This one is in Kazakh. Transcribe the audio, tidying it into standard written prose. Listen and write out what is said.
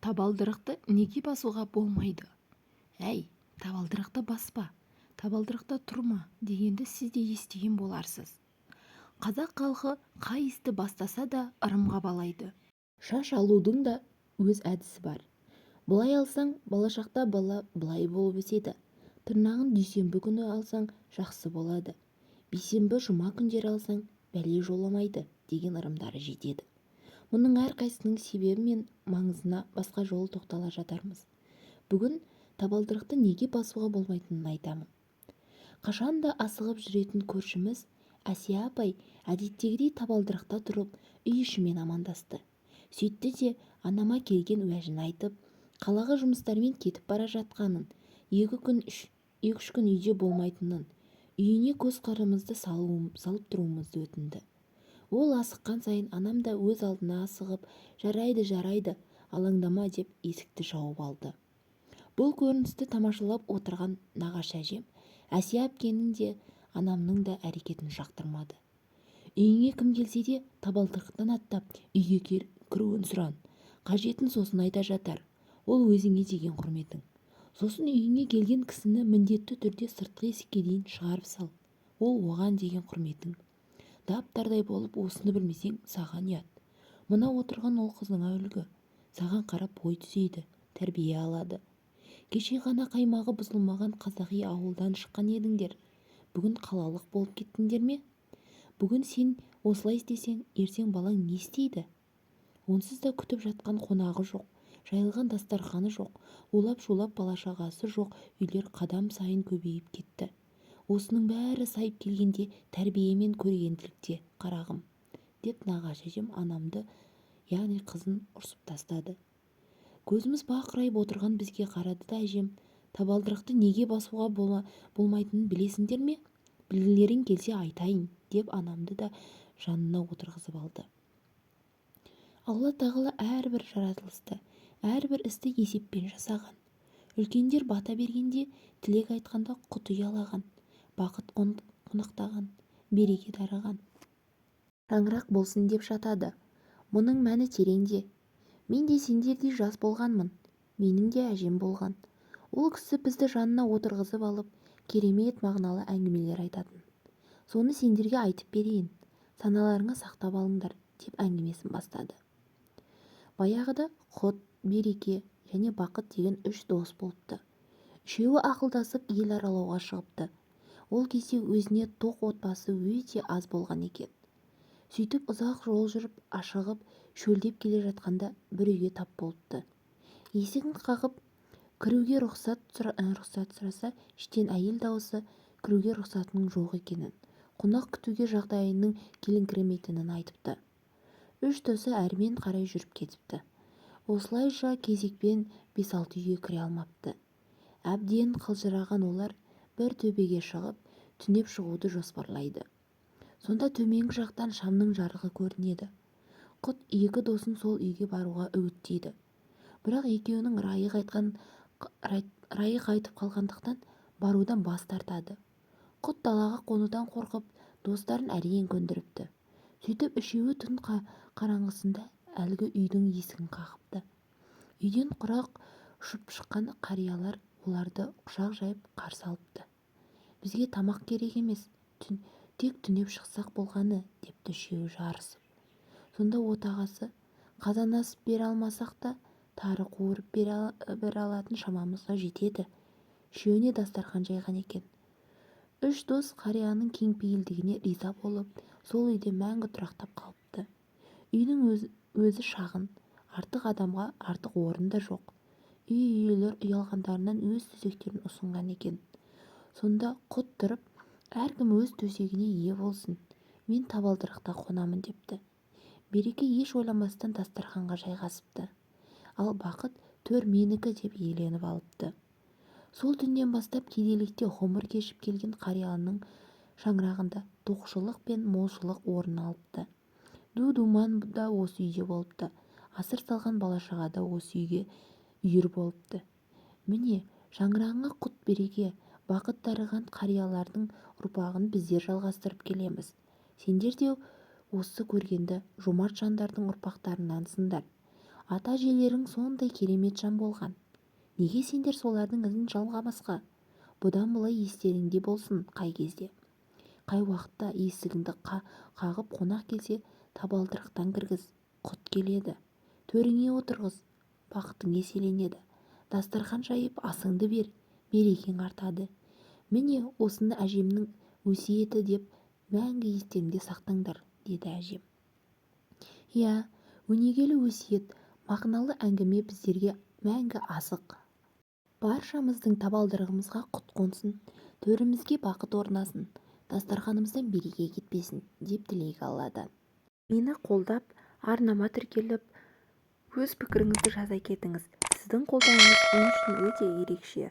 Табалдырықты неге басуға болмайды? Әй, табалдырықты баспа, табалдырықта тұрма дегенді сіз де естіген боларсыз. Қазақ халқы қай істі бастаса да ырымға балайды. Шаш алудың да өз әдісі бар. Былай алсаң, болашақта бала былай болып өседі. Тырнағын дүйсенбі күні алсаң, жақсы болады. Бейсенбі, жұма күндері алсаң, бәле жоламайды деген ырымдары жетеді. Мұның әрқайсының себебі мен маңызына басқа жолы тоқтала жатармыз. Бүгін табалдырықты неге басуға болмайтынын айтамын. Қашанда асығып жүретін көршіміз Әсия апай әдеттегідей табалдырықта тұрып үй ішімен амандасты. Сөйтті де анама келген уәжін айтып, қалаға жұмыстармен кетіп бара жатқанын, 2-3 күн үйде болмайтынын, үйіне көз қарымызды салып тұруымызды өтінді. Ол асыққан сайын анам да өз алдына асығып, жарайды, алаңдама деп есікті жауып алды. Бұл көріністі тамашалап отырған нағашы әжем Әсия әпкенің де анамның да әрекетін жақтырмады. Үйіңе кім келсе де табалдырықтан аттап үйге кіруін сұран. Қажетін сосын айта жатар. Ол өзіңе деген құрметің. Сосын үйіңе келген кісіні міндетті түрде сыртқы есікке дейін шығарып сал. Ол оған деген құрметің. Дап-дардай болып осыны білмесең саған ұят. Мына отырған ол қызыңа үлгі. Саған қарап бой түзейді, тәрбие алады. Кеше ғана қаймағы бұзылмаған қазақи ауылдан шыққан едіңдер. Бүгін қалалық болып кеттіңдер ме? Бүгін сен осылай істесең, ертең балаң не істейді? Онсыз да күтіп жатқан қонағы жоқ, жайылған дастарханы жоқ, улап-шулап бала-шағасы жоқ үйлер қадам сайын көбейіп кетті. Осының бәрі сайып келгенде тәрбие мен көрегенділікте, қарағым, деп нағашы әжем анамды, яғни қызын ұрсып тастады. Көзіміз бақырайып отырған бізге қарады да әжем, табалдырықты неге басуға болмайтынын білесіңдер ме? Білгілерің келсе айтайын, деп анамды да жанына отырғызып алды. Алла тағала әрбір жаратылысты, әрбір істі есеппен жасаған. Үлкендер бата бергенде, тілек айтқанда құт ұялаған, бақыт қонақтаған, береке дарыған. Шаңырақ болсын деп жатады. Мұның мәні тереңде. Мен де сендердей жас болғанмын. Менің де әжем болған. Ол кісі бізді жанына отырғызып алып, керемет мағыналы әңгімелер айтатын. Соны сендерге айтып берейін. Саналарыңа сақтап алыңдар, деп әңгімесін бастады. Баяғыда құт, береке және бақыт деген 3 дос болыпты. Үшеуі ақылдасып ел аралауға шығыпты. Ол кезде өзіне тоқ отбасы өте аз болған екен. Сөйтіп ұзақ жол жүріп, ашығып, шөлдеп келе жатқанда бір үйге тап болыпты. Есігін қағып, кіруге рұқсат сұраса, іштен әйел дауысы кіруге рұқсатының жоқ екенін, қонақ күтуге жағдайының келіңкіремейтінін айтыпты. 3 досы әрмен қарай жүріп кетіпті. Осылайша кезекпен 5-6 үйге кіре алмапты. Әбден қылжыраған олар бір төбеге шығып, түнеп шығуды жоспарлайды. Сонда төменгі жақтан шамның жарығы көрінеді. Құт 2 досын сол үйге баруға үгіттейді. Бірақ екеуінің райы қайтып қалғандықтан барудан бас тартады. Құт далаға қонудан қорқып, достарын әрең көндіріпті. Сөйтіп үшеуі түн қараңғысында әлгі үйдің есігін қағыпты. Үйден құрақ ұшып шыққан қариялар оларды құшақ жайып қарсы алыпты. Бізге тамақ керек емес, тек түнеп шықсақ болғаны, депті үшеуі жарысып. Сонда отағасы, қазан асып бере алмасақ та, тары қуырып бере алатын шамамызға жетеді. Үшеуіне дастархан жайған екен. 3 дос қарияның кеңпейілдігіне риза болып, сол үйде мәңгі тұрақтап қалыпты. Үйдің өзі шағын, артық адамға артық орын да жоқ. Үй иелері ұялғандарынан өз төсектерін ұсынған екен. Сонда құт тұрып, әркім өз төсегіне ие болсын, мен табалдырықта қонамын депті. Береке еш ойламастан дастарханға жайғасыпты. Ал бақыт төр менікі деп иеленіп алыпты. Сол түннен бастап кедейлікте ғұмыр кешіп келген қарияның шаңырағында тоқшылық пен молшылық орын алыпты. Ду-думан да осы үйде болыпты. Асыр салған бала-шаға да осы үйге үйір болыпты. Міне, шаңырағыңа құт, береке, бақыт дарыған қариялардың ұрпағын біздер жалғастырып келеміз. Сендер де осы көргенді жомарт жандардың ұрпақтарынансыңдар. ата-әжелерің сондай керемет жан болған. Неге сендер солардың ізін жалғамасқа? Бұдан былай естеріңде болсын, қай кезде, қай уақытта есігіңді қағып қонақ келсе, табалдырықтан кіргіз, құт келеді. Төріңе отырғыз, бақытың еселенеді. Дастархан жайып асыңды бер, берекең артады. Міне осыны әжемнің өсиеті деп мәңгі естеріңде сақтаңдар, деді әжем. Иә, өнегелі өсиет, мағыналы әңгіме біздерге мәңгі азық. Баршамыздың табалдырығымызға құт қонсын, төрімізге бақыт орнасын, дастарханымыздан береке кетпесін деп тілейік Алладан. Мені қолдап, арнама тіркеліп, өз пікіріңізді жаза кетіңіз. Сіздің қолдауыңыз мен үшін өте ерекше.